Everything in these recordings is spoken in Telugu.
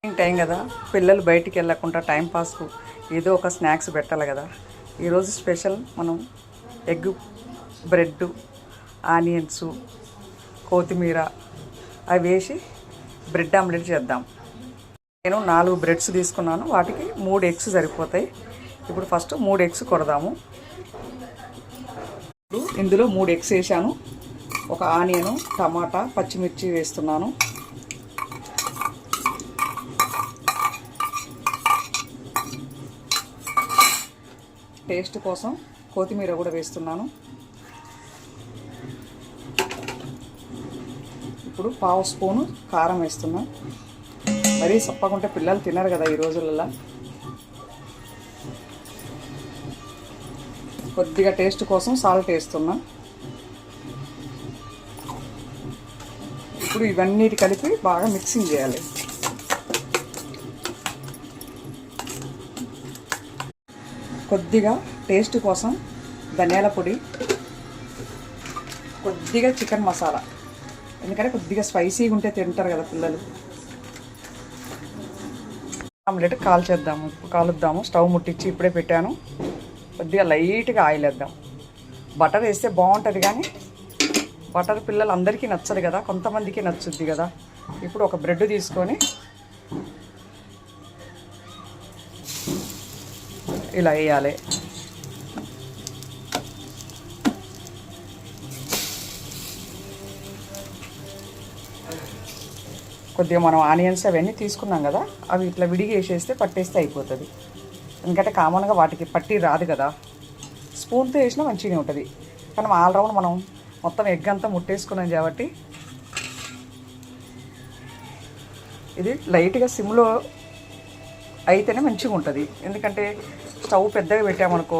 టైం కదా, పిల్లలు బయటికి వెళ్ళకుండా టైంపాస్కు ఏదో ఒక స్నాక్స్ పెట్టాలి కదా. ఈరోజు స్పెషల్ మనం ఎగ్, బ్రెడ్, ఆనియన్స్, కొత్తిమీర అవి వేసి బ్రెడ్ ఆమ్లెట్ చేద్దాం. నేను 4 బ్రెడ్స్ తీసుకున్నాను, వాటికి 3 ఎగ్స్ సరిపోతాయి. ఇప్పుడు ఫస్ట్ 3 ఎగ్స్ కొడదాము. ఇందులో 3 ఎగ్స్ వేసాను. ఒక ఆనియను, టమాటా, పచ్చిమిర్చి వేస్తున్నాను. టేస్ట్ కోసం కొత్తిమీర కూడా వేస్తున్నాను. ఇప్పుడు 1/2 స్పూను కారం వేస్తున్నాను. మరీ సప్పకుంటే పిల్లలు తినరు కదా ఈ రోజులలో. కొద్దిగా టేస్ట్ కోసం సాల్ట్ వేస్తున్నా. ఇప్పుడు ఇవన్నిటి కలిపి బాగా మిక్సింగ్ చేయాలి. కొద్దిగా టేస్ట్ కోసం ధనియాల పొడి, కొద్దిగా చికెన్ మసాలా, ఎందుకంటే కొద్దిగా స్పైసీగా ఉంటే తింటారు కదా పిల్లలు. ఆమ్లెట్ కాలుద్దాము. స్టవ్ ముట్టించి ఇప్పుడే పెట్టాను. కొద్దిగా లైట్గా ఆయిల్ వేద్దాం. బటర్ వేస్తే బాగుంటుంది, కానీ బటర్ పిల్లలు అందరికీ నచ్చదు కదా, కొంతమందికి నచ్చుద్ది కదా. ఇప్పుడు ఒక బ్రెడ్ తీసుకొని ఇలా వేయాలి. కొద్దిగా మనం ఆనియన్స్ అవన్నీ తీసుకున్నాం కదా, అవి ఇట్లా విడిగా వేసేస్తే పట్టేస్తే అయిపోతుంది. ఎందుకంటే కామన్గా వాటికి పట్టి రాదు కదా, స్పూన్తో వేసినా మంచిగా ఉంటుంది. కానీ ఆల్ రౌండ్ మనం మొత్తం ఎగ్ అంతా ముట్టేసుకున్నాం కాబట్టి ఇది లైట్గా సిమ్లో అయితేనే మంచిగా ఉంటుంది. ఎందుకంటే స్టవ్ పెద్దగా పెట్టామనుకో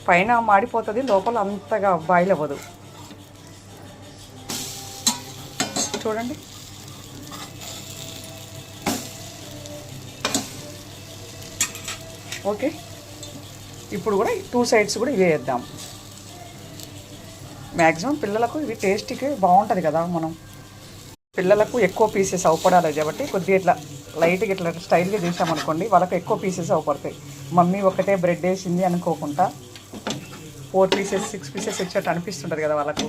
పైన మాడిపోతుంది, లోపల అంతగా బాయిల్ అవ్వదు. చూడండి, ఓకే. ఇప్పుడు కూడా 2 సైడ్స్ కూడా ఇవే వేద్దాం. మ్యాక్సిమం పిల్లలకు ఇవి టేస్ట్కి బాగుంటుంది కదా. మనం పిల్లలకు ఎక్కువ పీసెస్ అవపడాలి కాబట్టి కొద్దిగా ఇట్లా లైట్గా ఇట్లా స్టైల్గా చేసామనుకోండి, వాళ్ళకి ఎక్కువ పీసెస్ అవపడతాయి. మమ్మీ ఒకటే బ్రెడ్ వేసింది అనుకోకుండా 4 పీసెస్ 6 పీసెస్ వచ్చేట్టు అనిపిస్తుంటుంది కదా వాళ్ళకు.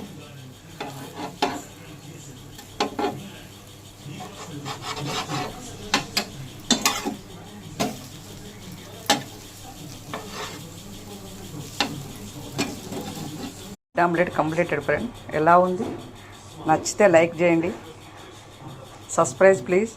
Omelette completed friend. ఎలా ఉంది? నచ్చితే లైక్ చేయండి, సబ్స్క్రైబ్ ప్లీజ్.